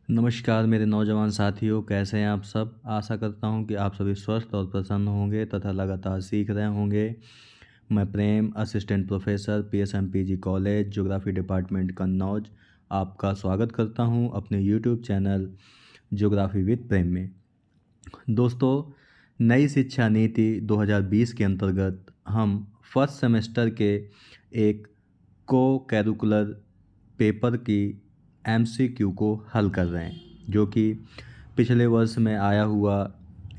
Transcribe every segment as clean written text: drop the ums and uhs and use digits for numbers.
नमस्कार मेरे नौजवान साथियों, कैसे हैं आप सब। आशा करता हूं कि आप सभी स्वस्थ और प्रसन्न होंगे तथा लगातार सीख रहे होंगे। मैं Prem, assistant professor, PSMPG college, geography department Kannauj, आपका स्वागत करता हूं अपने YouTube channel geography with Prem में। दोस्तों, नई शिक्षा नीति 2020 के अंतर्गत हम फर्स्ट सेमेस्टर के एक को कैरिकुलर पेपर की एमसीक्यू को हल कर रहे हैं, जो कि पिछले वर्ष में आया हुआ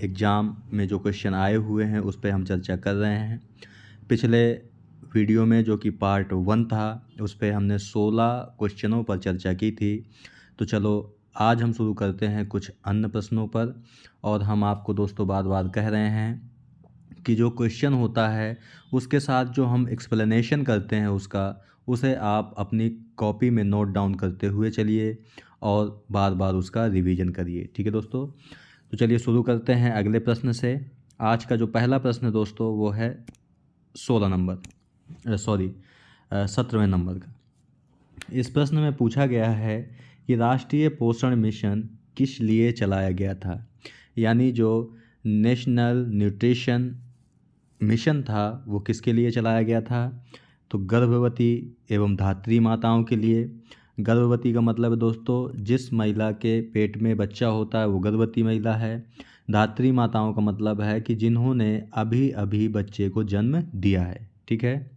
एग्ज़ाम में जो क्वेश्चन आए हुए हैं उस पे हम चर्चा कर रहे हैं। पिछले वीडियो में जो कि पार्ट 1 था, उस पे हमने 16 क्वेश्चनों पर चर्चा की थी। तो चलो आज हम शुरू करते हैं कुछ अन्य प्रश्नों पर। और हम आपको दोस्तों बार बार कह रहे हैं कि जो क्वेश्चन होता है उसके साथ जो हम एक्सप्लेनेशन करते हैं उसे आप अपनी कॉपी में नोट डाउन करते हुए चलिए और बार बार उसका रिवीजन करिए। ठीक है दोस्तों, तो चलिए शुरू करते हैं अगले प्रश्न से। आज का जो पहला प्रश्न दोस्तों वो है 17वें नंबर का। इस प्रश्न में पूछा गया है कि राष्ट्रीय पोषण मिशन किस लिए चलाया गया था। यानी जो नेशनल न्यूट्रिशन मिशन था वो किसके लिए चलाया गया था। तो गर्भवती एवं धात्री माताओं के लिए। गर्भवती का मतलब है दोस्तों जिस महिला के पेट में बच्चा होता है वो गर्भवती महिला है। धात्री माताओं का मतलब है कि जिन्होंने अभी अभी बच्चे को जन्म दिया है। ठीक है,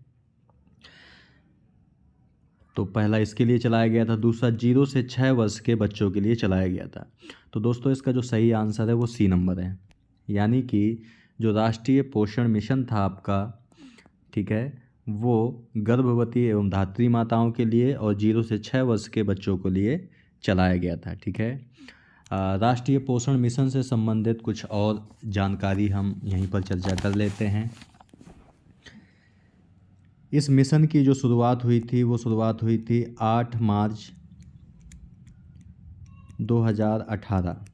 तो पहला इसके लिए चलाया गया था। दूसरा 0 से 6 वर्ष के बच्चों के लिए चलाया गया था। तो दोस्तों इसका जो सही आंसर है वो सी नंबर है। यानी कि जो राष्ट्रीय पोषण मिशन था आपका, ठीक है, वो गर्भवती एवं धात्री माताओं के लिए और 0 से 6 वर्ष के बच्चों के लिए चलाया गया था। ठीक है, राष्ट्रीय पोषण मिशन से संबंधित कुछ और जानकारी हम यहीं पर चर्चा कर लेते हैं। इस मिशन की जो शुरुआत हुई थी वो शुरुआत हुई थी 8 मार्च 2018।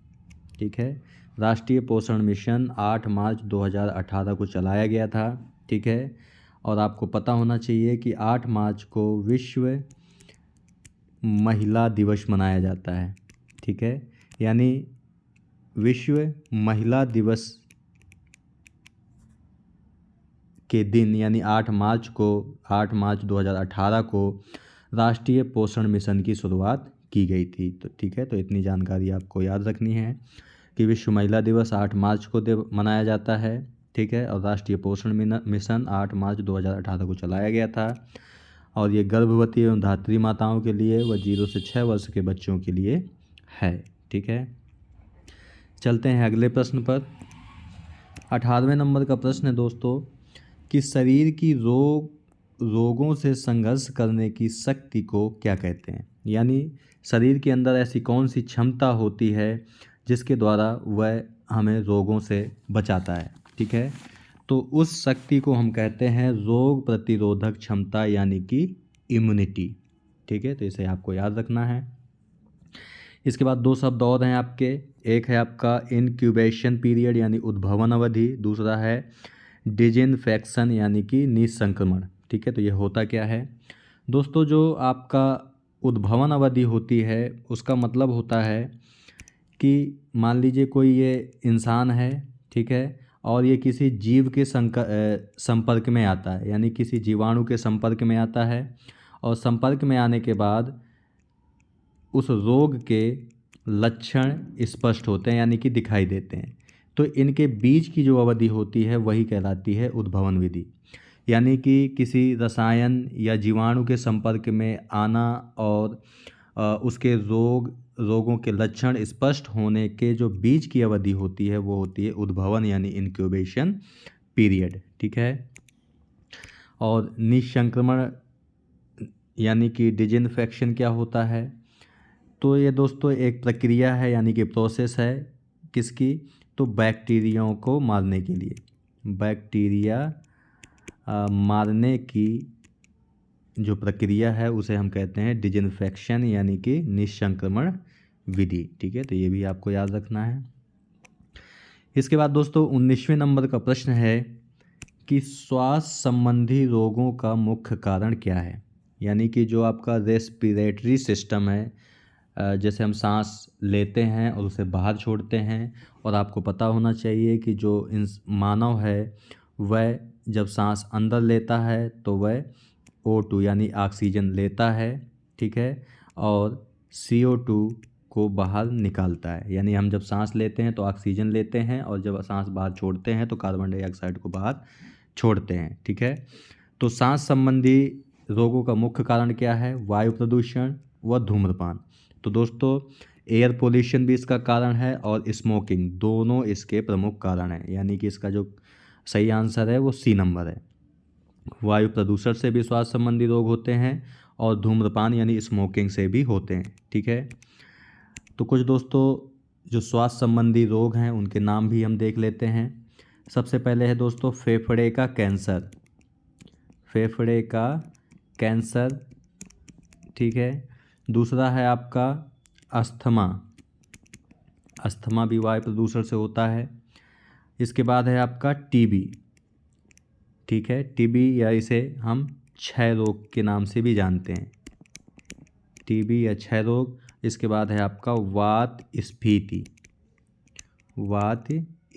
ठीक है, राष्ट्रीय पोषण मिशन 8 मार्च 2018 को चलाया गया था। ठीक है, और आपको पता होना चाहिए कि 8 मार्च को विश्व महिला दिवस मनाया जाता है। ठीक है, यानी विश्व महिला दिवस के दिन यानी 8 मार्च 2018 को राष्ट्रीय पोषण मिशन की शुरुआत की गई थी। तो ठीक है, तो इतनी जानकारी आपको याद रखनी है कि विश्व महिला दिवस 8 मार्च को मनाया जाता है। ठीक है, और राष्ट्रीय पोषण मिशन 8 मार्च 2018 को चलाया गया था और ये गर्भवती एवं धात्री माताओं के लिए व 0 से 6 वर्ष के बच्चों के लिए है। ठीक है, चलते हैं अगले प्रश्न पर। 18वें नंबर का प्रश्न है दोस्तों कि शरीर की रोगों से संघर्ष करने की शक्ति को क्या कहते हैं। यानी शरीर के अंदर ऐसी कौन सी क्षमता होती है जिसके द्वारा वह हमें रोगों से बचाता है। ठीक है, तो उस शक्ति को हम कहते हैं रोग प्रतिरोधक क्षमता यानी कि इम्यूनिटी। ठीक है, तो इसे आपको याद रखना है। इसके बाद 2 शब्द और हैं आपके। एक है आपका इनक्यूबेशन पीरियड यानी उद्भवन अवधि, दूसरा है डिजिनफेक्शन यानी कि निसंक्रमण। ठीक है, तो ये होता क्या है दोस्तों। जो आपका उद्भवन अवधि होती है उसका मतलब होता है कि मान लीजिए कोई ये इंसान है, ठीक है, और ये किसी जीव के संपर्क में आता है, यानी किसी जीवाणु के संपर्क में आता है और संपर्क में आने के बाद उस रोग के लक्षण स्पष्ट होते हैं यानी कि दिखाई देते हैं। तो इनके बीच की जो अवधि होती है वही कहलाती है उद्भवन विधि। यानी कि किसी रसायन या जीवाणु के संपर्क में आना और उसके रोगों के लक्षण स्पष्ट होने के जो बीच की अवधि होती है वो होती है उद्भवन यानी इनक्यूबेशन पीरियड। ठीक है, और निसंक्रमण यानी कि डिजिनफेक्शन क्या होता है। तो ये दोस्तों एक प्रक्रिया है यानी कि प्रोसेस है किसकी, तो बैक्टीरियाओं को मारने के लिए। बैक्टीरिया मारने की जो प्रक्रिया है उसे हम कहते हैं डिजिनफेक्शन यानी कि निसंक्रमण विधि। ठीक है, तो ये भी आपको याद रखना है। इसके बाद दोस्तों 19वें नंबर का प्रश्न है कि श्वास संबंधी रोगों का मुख्य कारण क्या है। यानी कि जो आपका रेस्पिरेटरी सिस्टम है, जैसे हम सांस लेते हैं और उसे बाहर छोड़ते हैं, और आपको पता होना चाहिए कि जो मानव है वह जब सांस अंदर लेता है तो वह O2 यानी ऑक्सीजन लेता है, ठीक है, और CO2 को बाहर निकालता है। यानी हम जब सांस लेते हैं तो ऑक्सीजन लेते हैं, और जब सांस बाहर छोड़ते हैं तो कार्बन डाइऑक्साइड को बाहर छोड़ते हैं, ठीक है। तो सांस संबंधी रोगों का मुख्य कारण क्या है? वायु प्रदूषण व धूम्रपान। तो दोस्तों एयर पोल्यूशन भी इसका कारण है और स्मोकिंग, दोनों इसके प्रमुख कारण हैं। यानी कि इसका जो सही आंसर है वो सी नंबर है। वायु प्रदूषण से भी श्वास संबंधी रोग होते हैं और धूम्रपान यानी स्मोकिंग से भी होते हैं, ठीक है। तो कुछ दोस्तों जो श्वास संबंधी रोग हैं उनके नाम भी हम देख लेते हैं। सबसे पहले है दोस्तों फेफड़े का कैंसर, फेफड़े का कैंसर, ठीक है। दूसरा है आपका अस्थमा, अस्थमा भी वायु प्रदूषण से होता है। इसके बाद है आपका टीबी, ठीक है, टीबी या इसे हम क्षय रोग के नाम से भी जानते हैं, टीबी या क्षय रोग। इसके बाद है आपका वात स्फीति, वात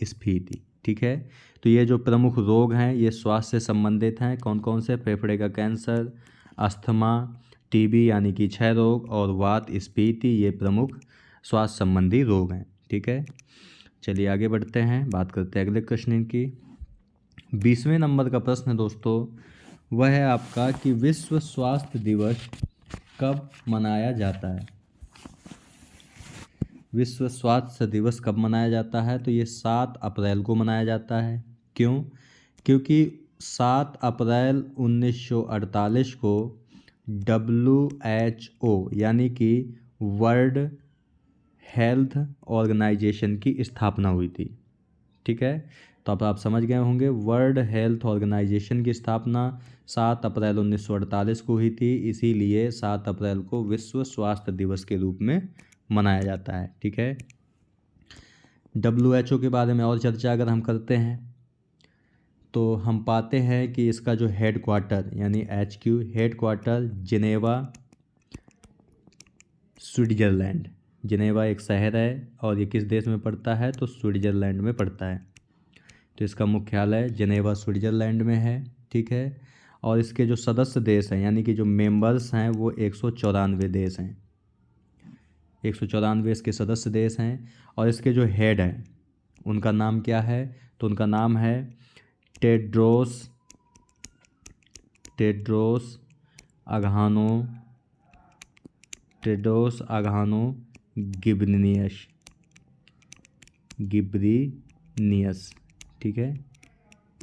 स्फीति, ठीक है। तो ये जो प्रमुख रोग हैं ये स्वास्थ्य से संबंधित हैं। कौन कौन से? फेफड़े का कैंसर, अस्थमा, टीबी यानी कि क्षय रोग और वात स्फीति, ये प्रमुख स्वास्थ्य संबंधी रोग हैं, ठीक है। चलिए आगे बढ़ते हैं, बात करते हैं अगले क्वेश्चन की। 20वें नंबर का प्रश्न है दोस्तों, वह है आपका कि विश्व स्वास्थ्य दिवस कब मनाया जाता है? विश्व स्वास्थ्य दिवस कब मनाया जाता है? तो ये 7 अप्रैल को मनाया जाता है। क्यों? क्योंकि 7 अप्रैल 1948 को WHO यानी कि वर्ल्ड हेल्थ ऑर्गेनाइजेशन की स्थापना हुई थी, ठीक है। तो अब आप समझ गए होंगे, वर्ल्ड हेल्थ ऑर्गेनाइजेशन की स्थापना 7 अप्रैल 1948 को हुई थी, इसीलिए 7 अप्रैल को विश्व स्वास्थ्य दिवस के रूप में मनाया जाता है, ठीक है। WHO के बारे में और चर्चा अगर हम करते हैं तो हम पाते हैं कि इसका जो हेड क्वार्टर यानी HQ, head quarter Geneva, Switzerland. Geneva एक शहर है और ये किस देश में पड़ता है? तो स्विट्ज़रलैंड में पड़ता है। तो इसका मुख्यालय जिनेवा स्विट्ज़रलैंड में है, ठीक है। और इसके जो सदस्य देश हैं यानी कि जो मेंबर्स हैं वो 194 देश हैं, 194 इसके सदस्य देश हैं। और इसके जो हेड हैं उनका नाम क्या है? तो उनका नाम है टेड्रोस अघानो गिब्रिनियस, ठीक है।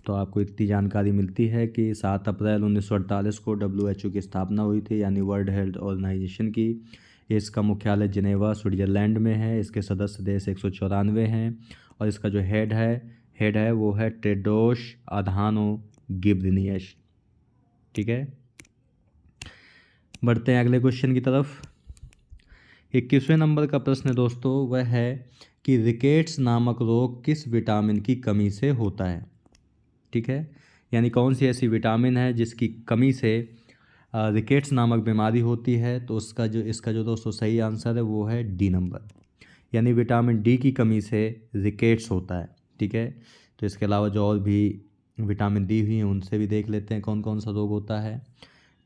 तो आपको इतनी जानकारी मिलती है कि 7 अप्रैल 1948 को WHO की स्थापना हुई थी यानी वर्ल्ड हेल्थ ऑर्गेनाइजेशन की। इसका मुख्यालय जिनेवा स्विट्ज़रलैंड में है, इसके सदस्य देश 194 हैं और इसका जो हेड है वो है टेड्रोस अधानो गिब्रिनियस, ठीक है। बढ़ते हैं अगले क्वेश्चन की तरफ। 21वें नंबर का प्रश्न दोस्तों वह है कि रिकेट्स नामक रोग किस विटामिन की कमी से होता है, ठीक है। यानी कौन सी ऐसी विटामिन है जिसकी कमी से रिकेट्स नामक बीमारी होती है? तो इसका जो दोस्तों सही आंसर है वो है डी नंबर, यानी विटामिन डी की कमी से रिकेट्स होता है, ठीक है। तो इसके अलावा जो और भी विटामिन डी हुई हैं उनसे भी देख लेते हैं कौन कौन सा रोग होता है।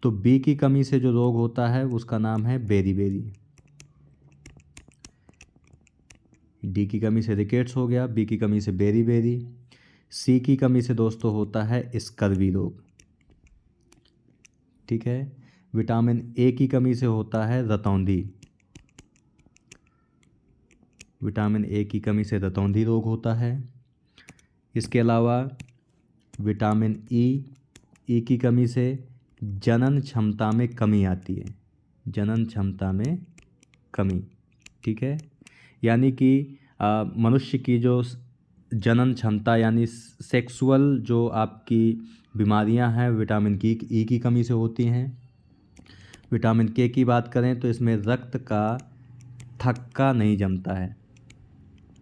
तो बी की कमी से जो रोग होता है उसका नाम है बेरी, डी की कमी से रिकेट्स हो गया, बी की कमी से बेरी। सी की कमी से दोस्तों होता है स्कर्वी रोग, ठीक है। विटामिन ए की कमी से होता है रतौंधी, विटामिन ए की कमी से रतौंधी रोग होता है। इसके अलावा विटामिन ई की कमी से जनन क्षमता में कमी आती है, जनन क्षमता में कमी, ठीक है। यानी कि मनुष्य की जो जनन क्षमता यानी सेक्सुअल जो आपकी बीमारियां हैं विटामिन ई की कमी से होती हैं। विटामिन के की बात करें तो इसमें रक्त का थक्का नहीं जमता है,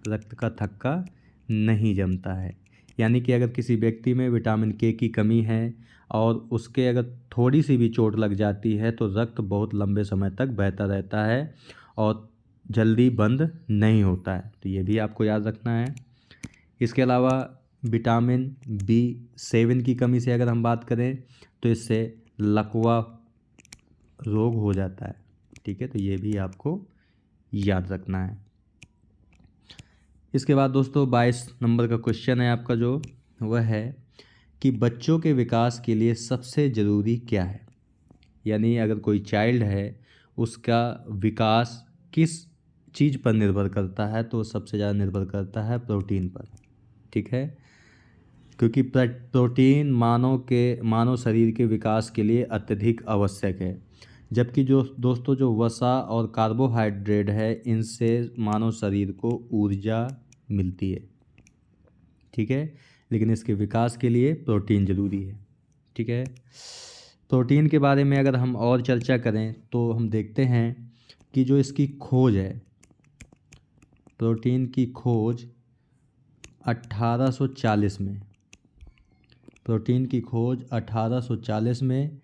रक्त का थक्का नहीं जमता है। यानी कि अगर किसी व्यक्ति में विटामिन के की कमी है और उसके अगर थोड़ी सी भी चोट लग जाती है तो रक्त बहुत लंबे समय तक बहता रहता है और जल्दी बंद नहीं होता है, तो ये भी आपको याद रखना है। इसके अलावा विटामिन B7 की कमी से अगर हम बात करें तो इससे लकवा रोग हो जाता है, ठीक है, तो ये भी आपको याद रखना है। इसके बाद दोस्तों 22 नंबर का क्वेश्चन है आपका, जो वह है कि बच्चों के विकास के लिए सबसे ज़रूरी क्या है। यानी अगर कोई चाइल्ड है उसका विकास किस चीज़ पर निर्भर करता है, तो सबसे ज़्यादा निर्भर करता है प्रोटीन पर, ठीक है, क्योंकि प्रोटीन मानव शरीर के विकास के लिए अत्यधिक आवश्यक है। जबकि जो दोस्तों जो वसा और कार्बोहाइड्रेट है, इनसे मानव शरीर को ऊर्जा मिलती है, ठीक है, लेकिन इसके विकास के लिए प्रोटीन ज़रूरी है, ठीक है। प्रोटीन के बारे में अगर हम और चर्चा करें तो हम देखते हैं कि जो इसकी खोज है, प्रोटीन की खोज 1840 में, प्रोटीन की खोज 1840 में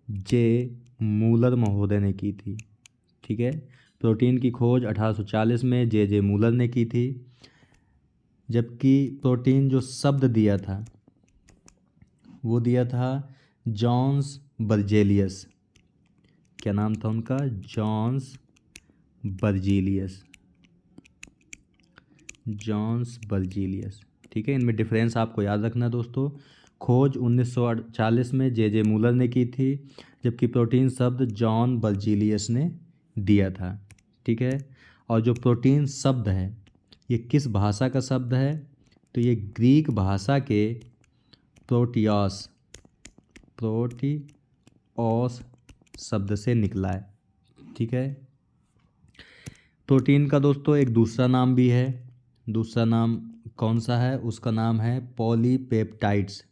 जे मूलर महोदय ने की थी, ठीक है। प्रोटीन की खोज 1840 में जे मूलर ने की थी। जबकि प्रोटीन जो शब्द दिया था वो दिया था जॉन्स बर्जेलियस। क्या नाम था उनका? जॉन्स बर्जीलियस, जॉन्स बर्जीलियस, ठीक है। इनमें डिफरेंस आपको याद रखना दोस्तों। खोज 1940 में जे मूलर ने की थी, जबकि प्रोटीन शब्द जॉन बर्जीलियस ने दिया था, ठीक है। और जो प्रोटीन शब्द है ये किस भाषा का शब्द है? तो ये ग्रीक भाषा के प्रोटियास शब्द से निकला है, ठीक है। प्रोटीन का दोस्तों एक दूसरा नाम भी है। दूसरा नाम कौन सा है? उसका नाम है पॉलीपेप्टाइड्स।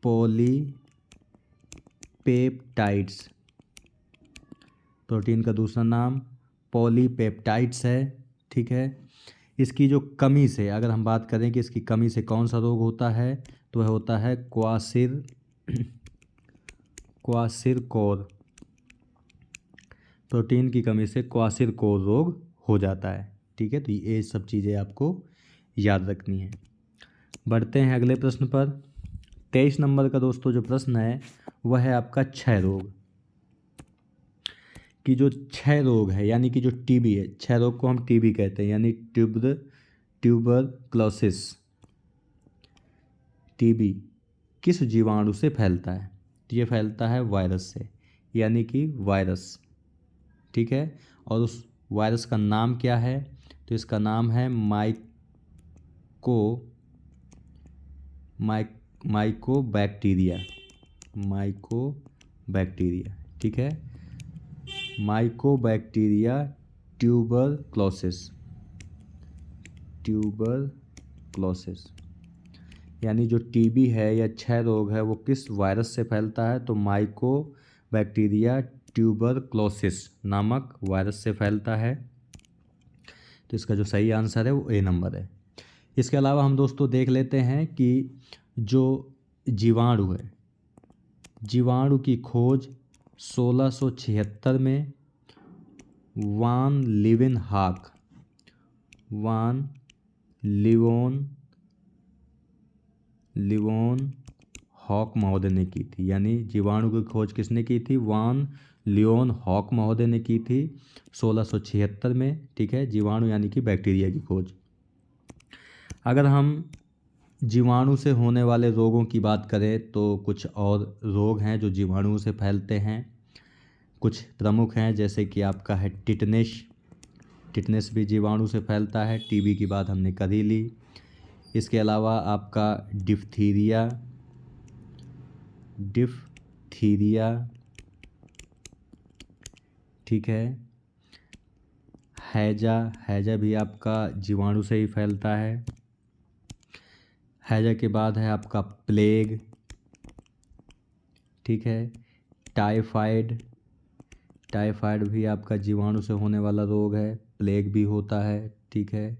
पॉलीपेप्टाइड्स, प्रोटीन का दूसरा नाम पॉलीपेप्टाइड्स है, ठीक है। इसकी जो कमी से अगर हम बात करें कि इसकी कमी से कौन सा रोग होता है, तो वह होता है क्वासिरकोर। प्रोटीन की कमी से क्वासिरकोर रोग हो जाता है, ठीक है। तो ये सब चीज़ें आपको याद रखनी है। बढ़ते हैं अगले प्रश्न पर। 23 नंबर का दोस्तों जो प्रश्न है वह है आपका क्षय रोग। कि जो क्षय रोग है यानी कि जो टीबी है, क्षय रोग को हम टीबी कहते हैं, यानी ट्यूबरक्लोसिस। टीबी किस जीवाणु से फैलता है? तो ये फैलता है वायरस से, यानी कि वायरस, ठीक है। और उस वायरस का नाम क्या है? तो इसका नाम है माइकोबैक्टीरिया, ठीक है। माइकोबैक्टीरिया ट्यूबरक्लोसिस, यानी जो टीबी है या क्षय रोग है वो किस वायरस से फैलता है? तो माइकोबैक्टीरिया ट्यूबरक्लोसिस नामक वायरस से फैलता है। तो इसका जो सही आंसर है वो ए नंबर है। इसके अलावा हम दोस्तों देख लेते हैं कि जो जीवाणु है, जीवाणु की खोज 1676 में वान लिवोन हॉक महोदय ने की थी। यानी जीवाणु की खोज किसने की थी? वान लियोन हॉक महोदय ने की थी 1676 में, ठीक है। जीवाणु यानी कि बैक्टीरिया की खोज। अगर हम जीवाणु से होने वाले रोगों की बात करें तो कुछ और रोग हैं जो जीवाणुओं से फैलते हैं। कुछ प्रमुख हैं, जैसे कि आपका है टिटनेस भी जीवाणु से फैलता है। टीबी की बात हमने कर ही ली। इसके अलावा आपका डिफ्थीरिया, ठीक है। हैजा भी आपका जीवाणु से ही फैलता है। हैजा के बाद है आपका प्लेग, ठीक है। टाइफाइड भी आपका जीवाणु से होने वाला रोग है। प्लेग भी होता है, ठीक है।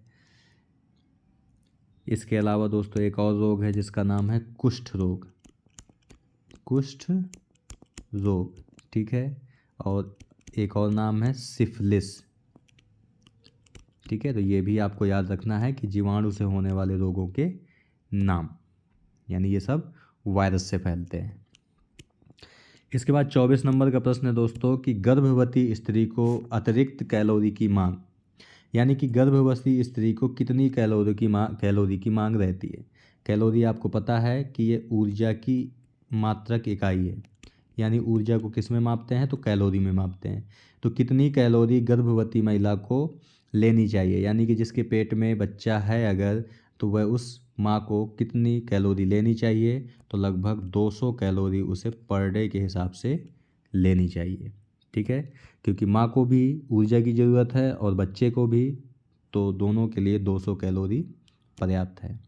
इसके अलावा दोस्तों एक और रोग है जिसका नाम है कुष्ठ रोग, ठीक है। और एक और नाम है सिफिलिस। ठीक है, तो ये भी आपको याद रखना है कि जीवाणु से होने वाले रोगों के नाम, यानी ये सब वायरस से फैलते हैं। इसके बाद 24 नंबर का प्रश्न है दोस्तों कि गर्भवती स्त्री को अतिरिक्त कैलोरी की मांग, यानी कि गर्भवती स्त्री को कितनी कैलोरी की मांग रहती है। कैलोरी आपको पता है कि ये ऊर्जा की मात्रक इकाई है, यानी ऊर्जा को किस में मापते हैं, तो कैलोरी में मापते हैं। तो कितनी कैलोरी गर्भवती महिला को लेनी चाहिए, यानी कि जिसके पेट में बच्चा है अगर, तो वह उस माँ को कितनी कैलोरी लेनी चाहिए, तो लगभग 200 कैलोरी उसे पर डे के हिसाब से लेनी चाहिए। ठीक है, क्योंकि माँ को भी ऊर्जा की ज़रूरत है और बच्चे को भी, तो दोनों के लिए 200 कैलोरी पर्याप्त है।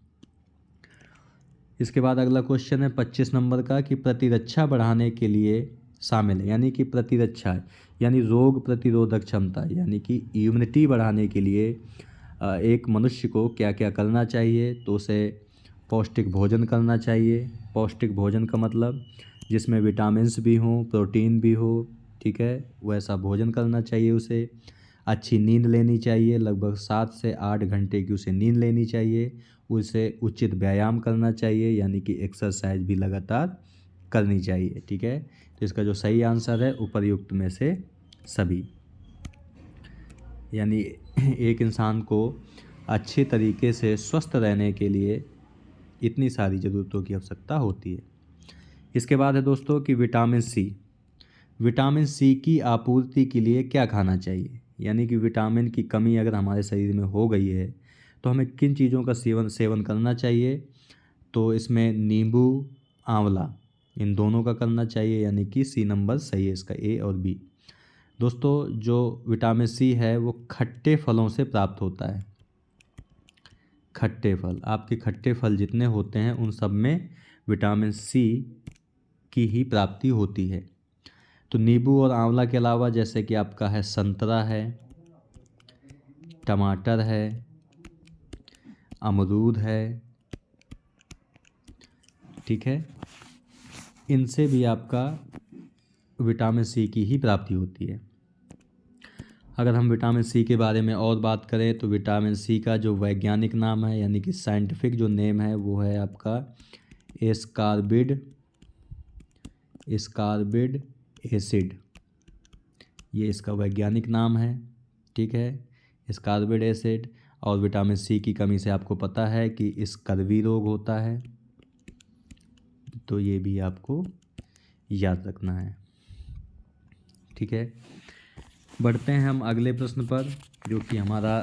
इसके बाद अगला क्वेश्चन है 25 नंबर का कि प्रतिरक्षा बढ़ाने के लिए शामिल है, यानी कि प्रतिरक्षा यानी रोग प्रतिरोधक क्षमता, यानी कि इम्यूनिटी बढ़ाने के लिए एक मनुष्य को क्या क्या करना चाहिए, तो उसे पौष्टिक भोजन करना चाहिए। पौष्टिक भोजन का मतलब जिसमें विटामिन्स भी हों, प्रोटीन भी हो, ठीक है, वैसा भोजन करना चाहिए उसे। अच्छी नींद लेनी चाहिए, लगभग 7 से 8 घंटे की उसे नींद लेनी चाहिए। उसे उचित व्यायाम करना चाहिए, यानी कि एक्सरसाइज भी लगातार करनी चाहिए। ठीक है, तो इसका जो सही आंसर है उपर्युक्त में से सभी, यानी एक इंसान को अच्छे तरीके से स्वस्थ रहने के लिए इतनी सारी ज़रूरतों की आवश्यकता होती है। इसके बाद है दोस्तों कि विटामिन सी। विटामिन सी की आपूर्ति के लिए क्या खाना चाहिए, यानी कि विटामिन की कमी अगर हमारे शरीर में हो गई है तो हमें किन चीज़ों का सेवन करना चाहिए, तो इसमें नींबू, आंवला, इन दोनों का करना चाहिए, यानी कि सी नंबर सही है इसका, ए और बी। दोस्तों जो विटामिन सी है वो खट्टे फलों से प्राप्त होता है। खट्टे फल, आपके खट्टे फल जितने होते हैं उन सब में विटामिन सी की ही प्राप्ति होती है। तो नींबू और आंवला के अलावा जैसे कि आपका है संतरा है, टमाटर है, अमरूद है, ठीक है, इनसे भी आपका विटामिन सी की ही प्राप्ति होती है। अगर हम विटामिन सी के बारे में और बात करें तो विटामिन सी का जो वैज्ञानिक नाम है, यानी कि साइंटिफिक जो नेम है, वो है आपका एस्कॉर्बिक एसिड, ये इसका वैज्ञानिक नाम है। ठीक है, एस्कॉर्बिक एसिड। और विटामिन सी की कमी से आपको पता है कि स्कर्वी रोग होता है, तो ये भी आपको याद रखना है। ठीक है, बढ़ते हैं हम अगले प्रश्न पर, जो कि हमारा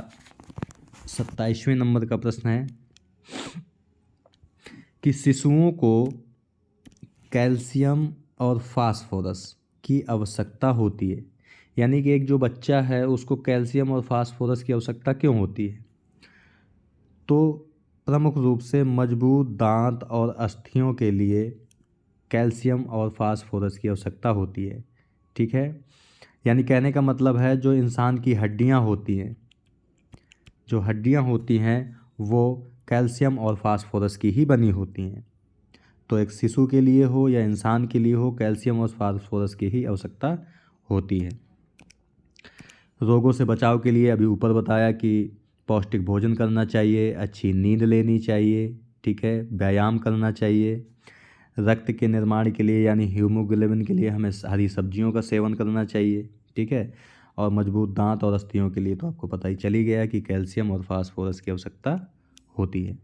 27वें नंबर का प्रश्न है कि शिशुओं को कैल्शियम और फास्फोरस की आवश्यकता होती है, यानी कि एक जो बच्चा है उसको कैल्शियम और फास्फोरस की आवश्यकता क्यों होती है, तो प्रमुख रूप से मजबूत दांत और अस्थियों के लिए कैल्शियम और फास्फोरस की आवश्यकता होती है। ठीक है, यानी कहने का मतलब है जो इंसान की हड्डियां होती हैं, जो हड्डियां होती हैं वो कैल्शियम और फास्फोरस की ही बनी होती हैं। तो एक शिशु के लिए हो या इंसान के लिए हो, कैल्शियम और फास्फोरस की ही आवश्यकता होती है। रोगों से बचाव के लिए अभी ऊपर बताया कि पौष्टिक भोजन करना चाहिए, अच्छी नींद लेनी चाहिए, ठीक है, व्यायाम करना चाहिए। रक्त के निर्माण के लिए यानी हीमोग्लोबिन के लिए हमें हरी सब्जियों का सेवन करना चाहिए। ठीक है, और मजबूत दांत और अस्थियों के लिए तो आपको पता ही चली गया कि कैल्शियम और फास्फोरस की आवश्यकता होती है।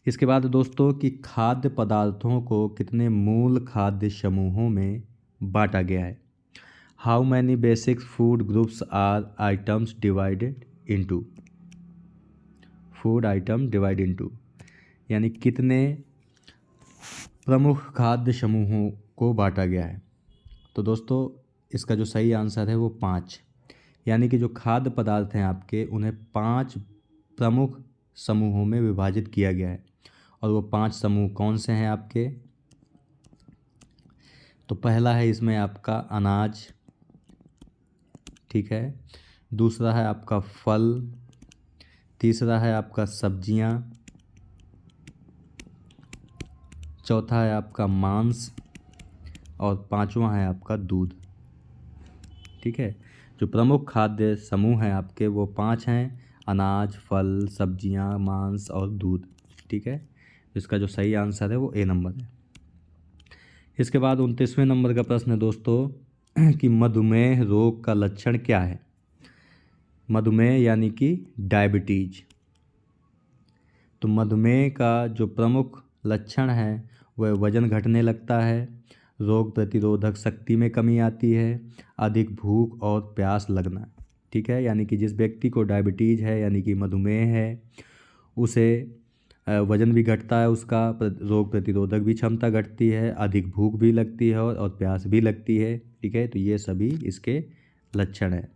इसके बाद दोस्तों कि खाद्य पदार्थों को कितने मूल खाद्य समूहों में बांटा गया है। How many basic food groups are items divided into, food item divide into, यानी कितने प्रमुख खाद्य समूहों को बांटा गया है। तो दोस्तों इसका जो सही आंसर है वो 5, यानी कि जो खाद्य पदार्थ हैं आपके उन्हें 5 प्रमुख समूहों में विभाजित किया गया है। और वो 5 समूह कौन से हैं आपके, तो पहला है इसमें आपका अनाज, ठीक है, दूसरा है आपका फल, तीसरा है आपका सब्जियां, चौथा है आपका मांस और पांचवा है आपका दूध। ठीक है। जो प्रमुख खाद्य समूह हैं आपके वो 5 हैं, अनाज, फल, सब्जियां, मांस और दूध, ठीक है। इसका जो सही आंसर है वो ए नंबर है। इसके बाद 29वें नंबर का प्रश्न है दोस्तों कि मधुमेह रोग का लक्षण क्या है। मधुमेह यानी कि डायबिटीज। तो मधुमेह का जो प्रमुख लक्षण है वह वजन घटने लगता है, रोग प्रतिरोधक शक्ति में कमी आती है, अधिक भूख और प्यास लगना, ठीक है। यानी कि जिस व्यक्ति को डायबिटीज़ है यानी कि मधुमेह है उसे वजन भी घटता है, उसका रोग प्रतिरोधक भी क्षमता घटती है, अधिक भूख भी लगती है और प्यास भी लगती है, ठीक है। तो ये सभी इसके लक्षण हैं।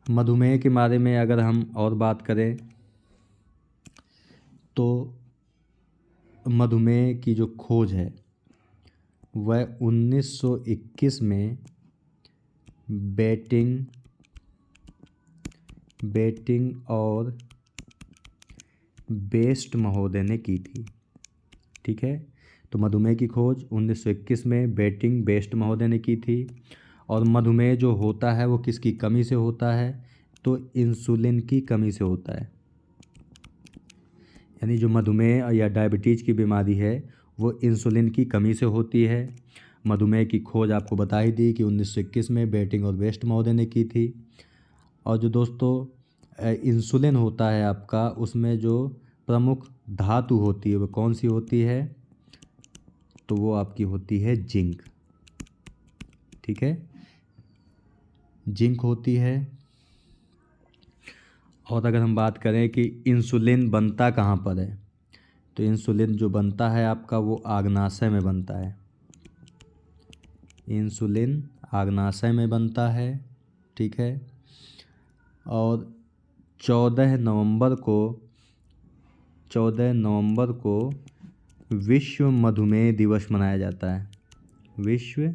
मधुमेह के बारे में अगर हम और बात करें तो मधुमेह की जो खोज है वह 1921 में बेटिंग और बेस्ट महोदय ने की थी, ठीक है। तो मधुमेह की खोज 1921 में बेस्ट महोदय ने की थी। और मधुमेह जो होता है वो किसकी कमी से होता है, तो इंसुलिन की कमी से होता है। यानी जो मधुमेह या डायबिटीज़ की बीमारी है वो इंसुलिन की कमी से होती है। मधुमेह की खोज आपको बता ही दी कि 1921 में बेटिंग और बेस्ट महोदय ने की थी। और जो दोस्तों इंसुलिन होता है आपका, उसमें जो प्रमुख धातु होती है वो कौन सी होती है, तो वो आपकी होती है जिंक, ठीक है, जिंक होती है। और अगर हम बात करें कि इंसुलिन बनता कहाँ पर है, तो इंसुलिन जो बनता है आपका वो आग्नाशय में बनता है। इंसुलिन आग्नाशय में बनता है, ठीक है। और 14 नवंबर को विश्व मधुमेह दिवस मनाया जाता है। विश्व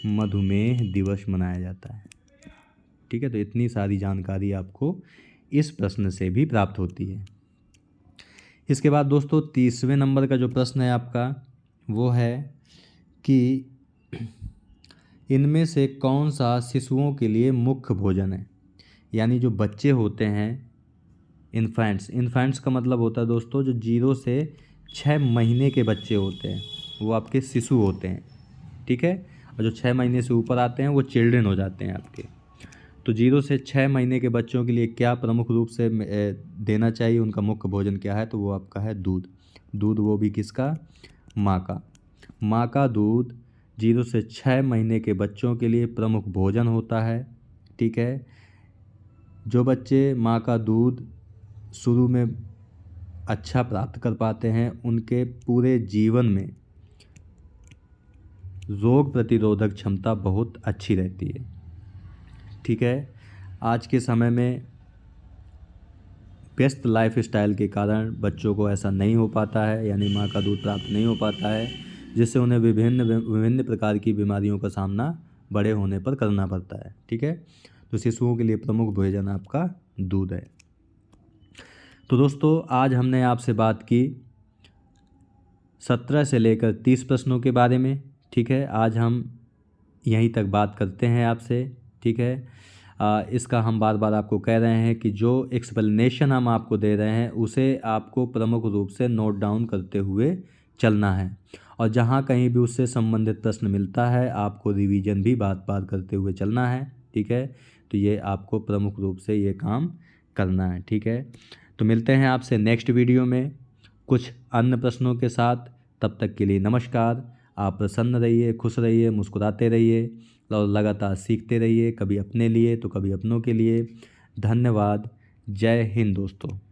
मधुमेह दिवस मनाया जाता है, ठीक है। तो इतनी सारी जानकारी आपको इस प्रश्न से भी प्राप्त होती है। इसके बाद दोस्तों 30वें नंबर का जो प्रश्न है आपका वो है कि इनमें से कौन सा शिशुओं के लिए मुख्य भोजन है। यानी जो बच्चे होते हैं इन्फेंट्स का मतलब होता है दोस्तों जो 0 से 6 महीने के बच्चे होते हैं वो आपके शिशु होते हैं, ठीक है। और जो 6 महीने से ऊपर आते हैं वो चिल्ड्रन हो जाते हैं आपके। तो 0 से 6 महीने के बच्चों के लिए क्या प्रमुख रूप से देना चाहिए, उनका मुख्य भोजन क्या है, तो वो आपका है दूध। वो भी किसका, माँ का दूध 0 से 6 महीने के बच्चों के लिए प्रमुख भोजन होता है, ठीक है। जो बच्चे माँ का दूध शुरू में अच्छा प्राप्त कर पाते हैं उनके पूरे जीवन में रोग प्रतिरोधक क्षमता बहुत अच्छी रहती है, ठीक है। आज के समय में व्यस्त लाइफ स्टाइल के कारण बच्चों को ऐसा नहीं हो पाता है, यानी माँ का दूध प्राप्त नहीं हो पाता है, जिससे उन्हें विभिन्न प्रकार की बीमारियों का सामना बड़े होने पर करना पड़ता है, ठीक है। तो शिशुओं के लिए प्रमुख भोजन आपका दूध है। तो दोस्तों आज हमने आपसे बात की 17 से लेकर 30 प्रश्नों के बारे में, ठीक है। आज हम यहीं तक बात करते हैं आपसे, ठीक है। इसका हम बार बार आपको कह रहे हैं कि जो एक्सप्लेनेशन हम आपको दे रहे हैं उसे आपको प्रमुख रूप से नोट डाउन करते हुए चलना है। और जहाँ कहीं भी उससे संबंधित प्रश्न मिलता है आपको रिवीजन भी बार बार करते हुए चलना है, ठीक है। तो ये आपको प्रमुख रूप से ये काम करना है, ठीक है। तो मिलते हैं आपसे नेक्स्ट वीडियो में कुछ अन्य प्रश्नों के साथ। तब तक के लिए नमस्कार। आप प्रसन्न रहिए, खुश रहिए, मुस्कुराते रहिए और लगातार सीखते रहिए, कभी अपने लिए तो कभी अपनों के लिए। धन्यवाद। जय हिंद दोस्तों।